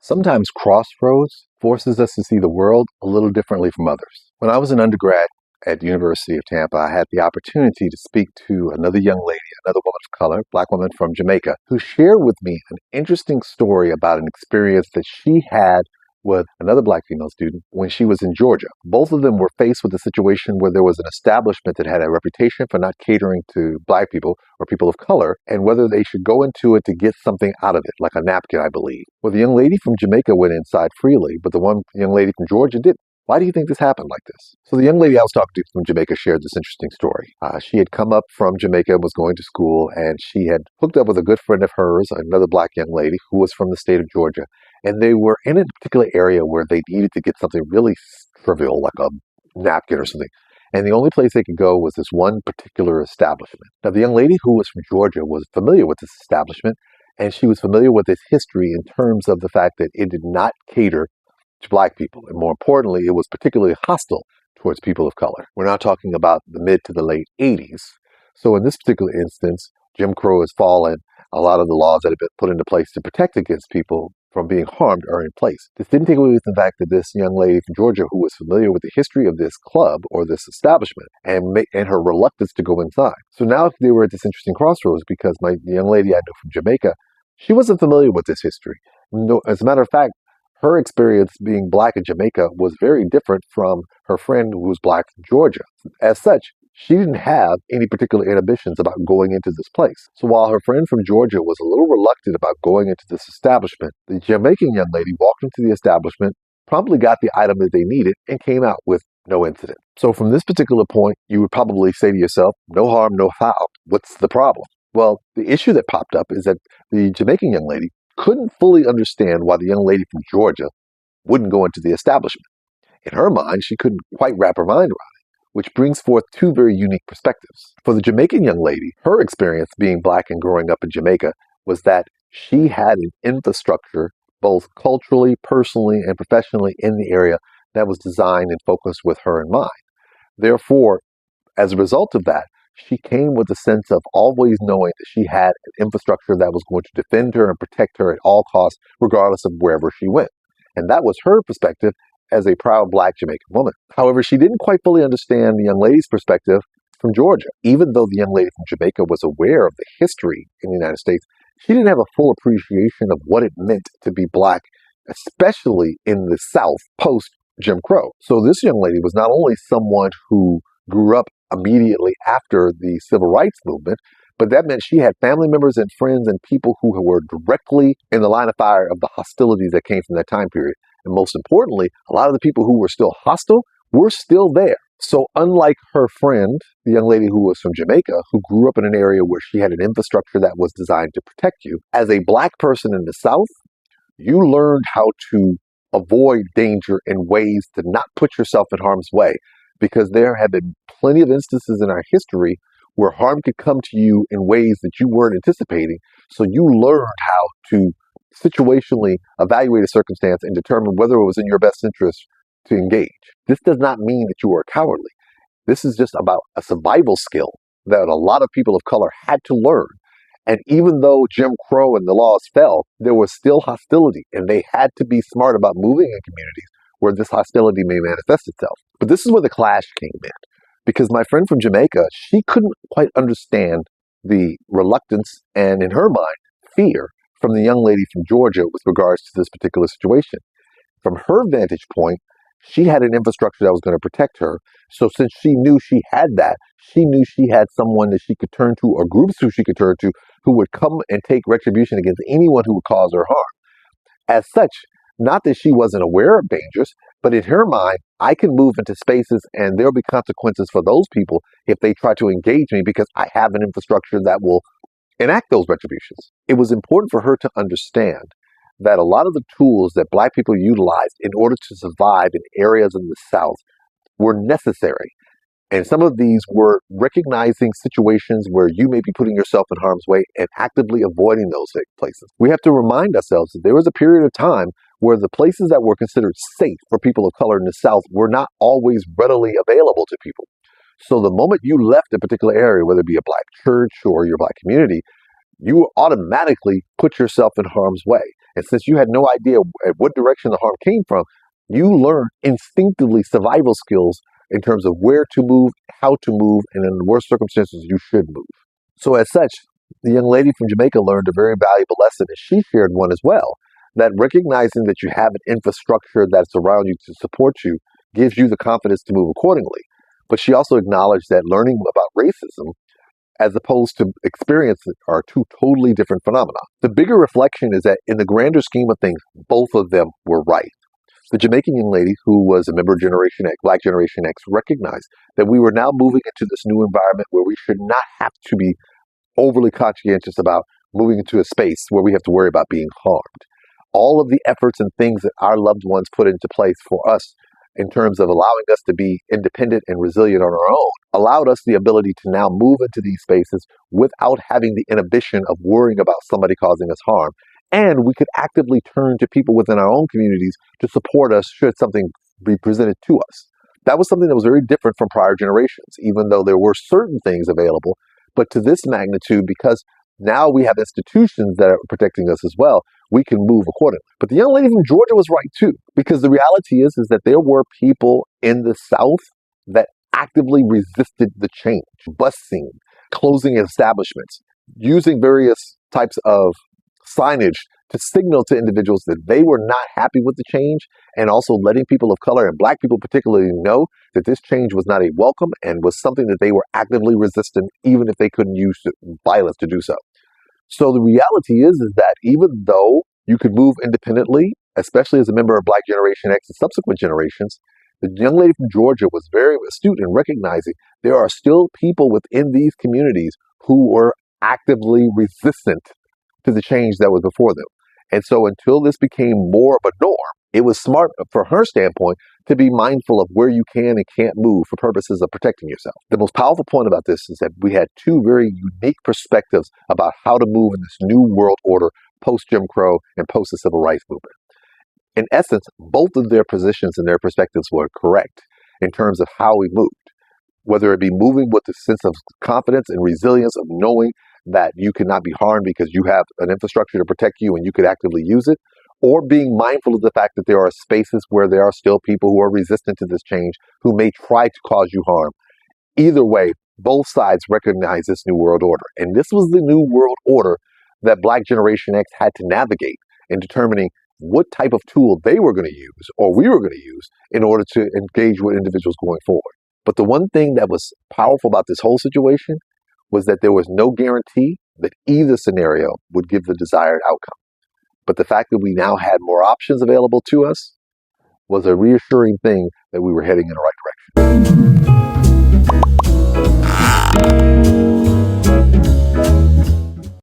Sometimes crossroads forces us to see the world a little differently from others. When I was an undergrad at the University of Tampa, I had the opportunity to speak to another young lady, another woman of color, black woman from Jamaica, who shared with me an interesting story about an experience that she had with another black female student when she was in Georgia. Both of them were faced with a situation where there was an establishment that had a reputation for not catering to black people or people of color, and whether they should go into it to get something out of it, like a napkin, I believe. Well, the young lady from Jamaica went inside freely, but the one young lady from Georgia didn't. Why do you think this happened like this? So the young lady I was talking to from Jamaica shared this interesting story. She had come up from Jamaica and was going to school, and she had hooked up with a good friend of hers, another black young lady who was from the state of Georgia. And they were in a particular area where they needed to get something really trivial, like a napkin or something. And the only place they could go was this one particular establishment. Now, the young lady who was from Georgia was familiar with this establishment, and she was familiar with its history in terms of the fact that it did not cater to black people. And more importantly, it was particularly hostile towards people of color. We're not talking about the mid to the late 80s. So in this particular instance, Jim Crow has fallen. A lot of the laws that have been put into place to protect against people from being harmed are in place. This didn't take away from the fact that this young lady from Georgia, who was familiar with the history of this club or this establishment and her reluctance to go inside. So now they were at this interesting crossroads because the young lady I know from Jamaica, she wasn't familiar with this history. No, as a matter of fact, her experience being black in Jamaica was very different from her friend who was black from Georgia. As such, she didn't have any particular inhibitions about going into this place. So while her friend from Georgia was a little reluctant about going into this establishment, the Jamaican young lady walked into the establishment, promptly got the item that they needed, and came out with no incident. So from this particular point, you would probably say to yourself, no harm, no foul. What's the problem? Well, the issue that popped up is that the Jamaican young lady couldn't fully understand why the young lady from Georgia wouldn't go into the establishment. In her mind, she couldn't quite wrap her mind around it, which brings forth two very unique perspectives. For the Jamaican young lady, her experience being black and growing up in Jamaica was that she had an infrastructure, both culturally, personally, and professionally in the area that was designed and focused with her in mind. Therefore, as a result of that, she came with a sense of always knowing that she had an infrastructure that was going to defend her and protect her at all costs, regardless of wherever she went. And that was her perspective as a proud black Jamaican woman. However, she didn't quite fully understand the young lady's perspective from Georgia. Even though the young lady from Jamaica was aware of the history in the United States, she didn't have a full appreciation of what it meant to be black, especially in the South post Jim Crow. So this young lady was not only someone who grew up immediately after the civil rights movement, but that meant she had family members and friends and people who were directly in the line of fire of the hostilities that came from that time period. And most importantly, a lot of the people who were still hostile were still there. So unlike her friend, the young lady who was from Jamaica, who grew up in an area where she had an infrastructure that was designed to protect you, as a black person in the South, you learned how to avoid danger in ways to not put yourself in harm's way, because there have been plenty of instances in our history where harm could come to you in ways that you weren't anticipating. So you learned how to situationally evaluate a circumstance and determine whether it was in your best interest to engage. This does not mean that you are cowardly. This is just about a survival skill that a lot of people of color had to learn. And even though Jim Crow and the laws fell, there was still hostility, and they had to be smart about moving in communities where this hostility may manifest itself. But this is where the clash came in, because my friend from Jamaica, she couldn't quite understand the reluctance and, in her mind, fear from the young lady from Georgia with regards to this particular situation. From her vantage point, she had an infrastructure that was going to protect her. So since she knew she had that, she knew she had someone that she could turn to, or groups who she could turn to, who would come and take retribution against anyone who would cause her harm. As such, not that she wasn't aware of dangers, but in her mind, I can move into spaces and there'll be consequences for those people if they try to engage me because I have an infrastructure that will enact those retributions. It was important for her to understand that a lot of the tools that black people utilized in order to survive in areas in the South were necessary. And some of these were recognizing situations where you may be putting yourself in harm's way and actively avoiding those places. We have to remind ourselves that there was a period of time where the places that were considered safe for people of color in the South were not always readily available to people. So the moment you left a particular area, whether it be a black church or your black community, you automatically put yourself in harm's way. And since you had no idea at what direction the harm came from, you learned instinctively survival skills in terms of where to move, how to move, and in the worst circumstances, you should move. So, as such, the young lady from Jamaica learned a very valuable lesson, and she shared one as well. That recognizing that you have an infrastructure that's around you to support you gives you the confidence to move accordingly. But she also acknowledged that learning about racism as opposed to experience are two totally different phenomena. The bigger reflection is that in the grander scheme of things, both of them were right. The Jamaican young lady, who was a member of Generation X, Black Generation X, recognized that we were now moving into this new environment where we should not have to be overly conscientious about moving into a space where we have to worry about being harmed. All of the efforts and things that our loved ones put into place for us in terms of allowing us to be independent and resilient on our own allowed us the ability to now move into these spaces without having the inhibition of worrying about somebody causing us harm. And we could actively turn to people within our own communities to support us should something be presented to us. That was something that was very different from prior generations, even though there were certain things available. But to this magnitude, because now we have institutions that are protecting us as well, we can move accordingly. But the young lady from Georgia was right too, because the reality is that there were people in the South that actively resisted the change, busing, closing establishments, using various types of signage to signal to individuals that they were not happy with the change, and also letting people of color and Black people particularly know that this change was not a welcome and was something that they were actively resistant, even if they couldn't use violence to do so. So the reality is that even though you could move independently, especially as a member of Black Generation X and subsequent generations, the young lady from Georgia was very astute in recognizing there are still people within these communities who were actively resistant to the change that was before them. And so until this became more of a norm, it was smart for her standpoint to be mindful of where you can and can't move for purposes of protecting yourself. The most powerful point about this is that we had two very unique perspectives about how to move in this new world order post-Jim Crow and post the Civil Rights Movement. In essence, both of their positions and their perspectives were correct in terms of how we moved, whether it be moving with a sense of confidence and resilience of knowing that you cannot be harmed because you have an infrastructure to protect you and you could actively use it, or being mindful of the fact that there are spaces where there are still people who are resistant to this change, who may try to cause you harm. Either way, both sides recognize this new world order. And this was the new world order that Black Generation X had to navigate in determining what type of tool they were going to use or we were going to use in order to engage with individuals going forward. But the one thing that was powerful about this whole situation was that there was no guarantee that either scenario would give the desired outcome. But the fact that we now had more options available to us was a reassuring thing that we were heading in the right direction.